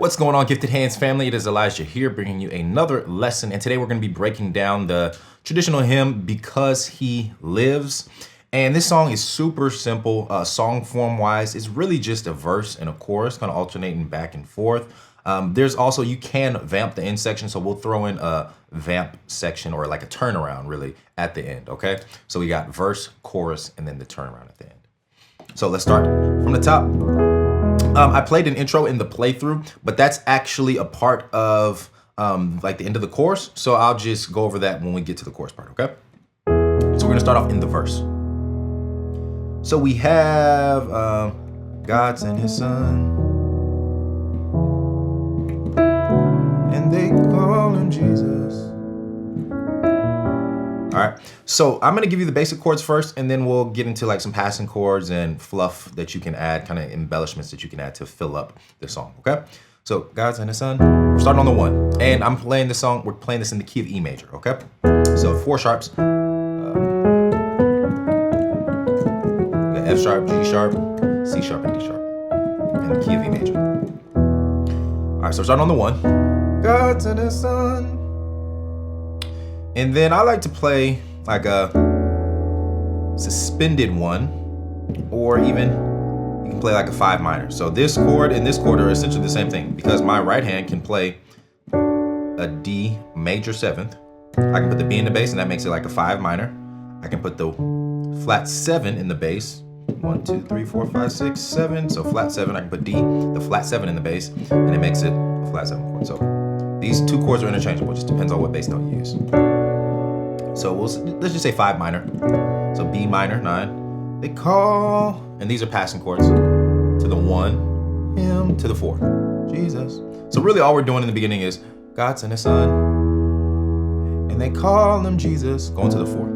What's going on, Gifted Hands family? It is Elijah here bringing you another lesson, and today we're going to be breaking down the traditional hymn Because He Lives. And this song is super simple. Song form wise, it's really just a verse and a chorus kind of alternating back and forth. There's also, you can vamp the end section, so we'll throw in a vamp section or like a turnaround really at the end, okay? So we got verse, chorus, and then the turnaround at the end. So let's start from the top. I played an intro in the playthrough, but that's actually a part of like the end of the chorus. So I'll just go over that when we get to the chorus part, okay? So we're gonna start off in the verse. So we have God sent His Son, and they call Him Jesus. All right, so I'm gonna give you the basic chords first, and then we'll get into like some passing chords and fluff that you can add, kind of embellishments that you can add to fill up the song, okay? So God's and His Son, we're starting on the 1, and I'm playing this song, we're playing this in the key of E major, okay? So 4 sharps, F sharp, G sharp, C sharp, and D sharp, and the key of E major. All right, so we're starting on the 1, God's and His Son. And then I like to play like a suspended 1, or even you can play like a 5 minor. So this chord and this chord are essentially the same thing, because my right hand can play a D major 7th. I can put the B in the bass, and that makes it like a 5 minor. I can put the flat 7 in the bass. 1, 2, 3, 4, 5, 6, 7. So flat 7. I can put D, the flat 7 in the bass, and it makes it a flat 7 chord. So these 2 chords are interchangeable. It just depends on what bass note you use. So let's just say 5 minor. So B minor, 9. They call, and these are passing chords, to the 1, Him, to the 4, Jesus. So really all we're doing in the beginning is God sent His Son, and they call Him Jesus, going to the 4.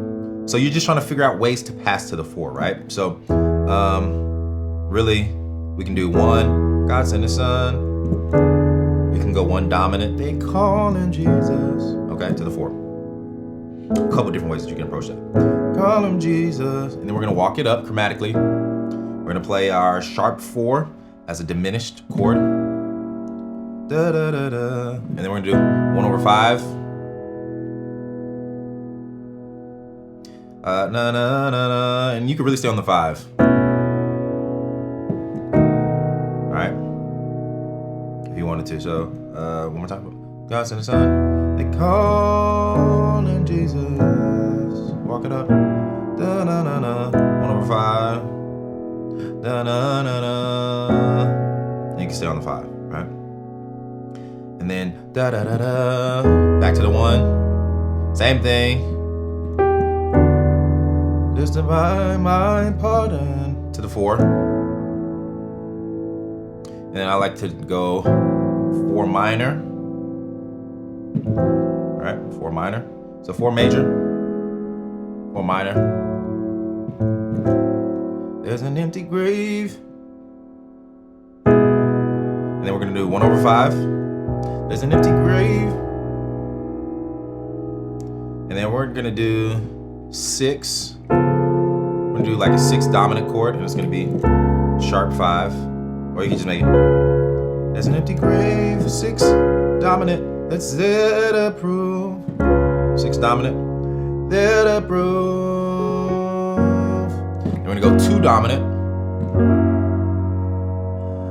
So you're just trying to figure out ways to pass to the 4, right? So really we can do 1, God sent His Son. We can go 1 dominant, they call Him Jesus, okay, to the 4. A couple different ways that you can approach that. Call Him Jesus. And then we're going to walk it up chromatically. We're going to play our sharp 4 as a diminished chord. Da, da, da, da. And then we're going to do 1/5. Na, na, na, na. And you can really stay on the 5. All right. If you wanted to. So one more time. God sent His Son. They call Him Jesus. Walk it up. Da na na na. 1/5. Da na na na. And you can stay on the 5, right? And then da da da da. Back to the 1. Same thing. Just to buy my pardon. To the 4. And then I like to go 4 minor. All right, 4 minor. So 4 major, 4 minor. There's an empty grave. And then we're gonna do 1/5. There's an empty grave. And then we're gonna do 6. We're gonna do like a 6 dominant chord, and it's gonna be sharp 5. Or you can just make it. There's an empty grave, 6 dominant. That's there to prove. 6 dominant. There to prove. And we're gonna go 2 dominant.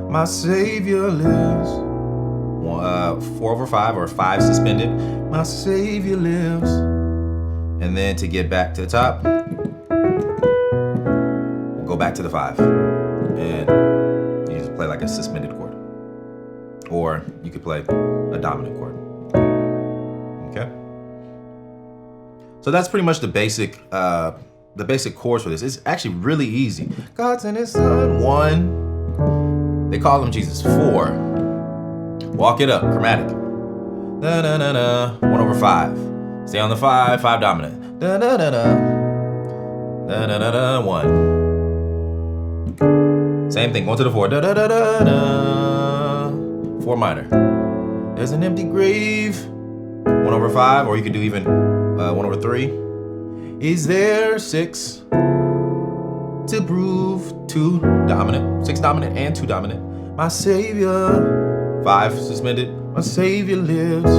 My Savior lives. 4/5 or 5 suspended. My Savior lives. And then to get back to the top, we'll go back to the 5. And you just play like a suspended chord. Or you could play a dominant chord. Okay. So that's pretty much the basic chords for this. It's actually really easy. God sent His Son. 1. They call Him Jesus. 4. Walk it up, chromatic. Da da da da. 1/5. Stay on the 5. 5 dominant. Da da da da. Da da da da. 1. Same thing. Going to the 4. Da da da da da. 4 minor. There's an empty grave. 1/5, or you could do even 1/3. Is there 6 to prove 2 dominant, 6 dominant and 2 dominant? My Savior 5 suspended. My Savior lives.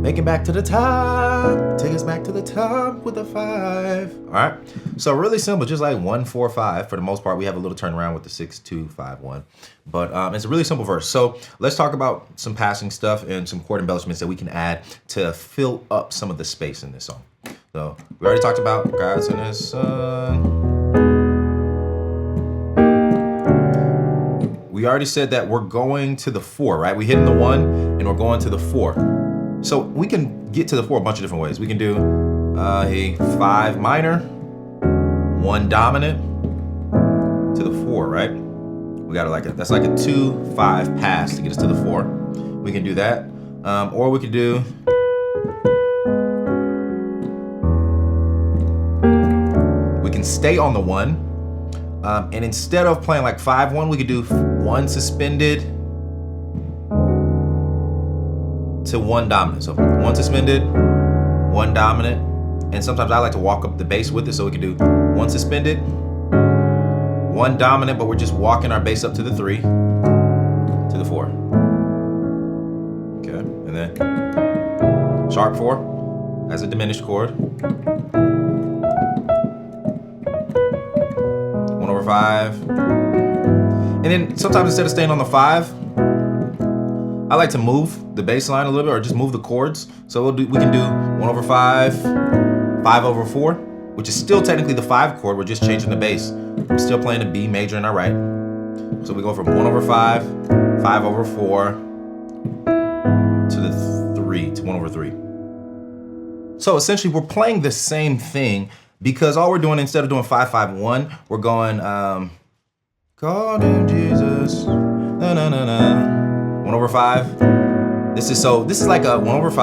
Make it back to the top. Take us back to the top with a 5. All right. So really simple, just like 1, 4, 5. For the most part, we have a little turnaround with the 6, 2, 5, 1. But it's a really simple verse. So let's talk about some passing stuff and some chord embellishments that we can add to fill up some of the space in this song. So we already talked about God's in His Son. We already said that we're going to the 4, right? We hitting the 1 and we're going to the 4. So we can get to the 4 a bunch of different ways. We can do a 5 minor, 1 dominant to the 4, right? We got that's like a 2, 5 pass to get us to the 4. We can do that, or we could do we can stay on the 1, and instead of playing like 5-1, we could do 1 suspended to 1 dominant. So 1 suspended, 1 dominant, and sometimes I like to walk up the bass with it, so we can do 1 suspended, 1 dominant, but we're just walking our bass up to the 3, to the 4. Okay, and then sharp 4 as a diminished chord. 1/5. And then sometimes instead of staying on the 5, I like to move the bass line a little bit, or just move the chords. So we can do 1/5, 5/4, which is still technically the 5 chord. We're just changing the bass. We're still playing a B major in our right. So we go from 1/5, 5/4 to the 3, to 1/3. So essentially we're playing the same thing, because all we're doing, instead of doing 5-5-1, we're going call him Jesus, na na na na. 1/5. This is like a 1/5.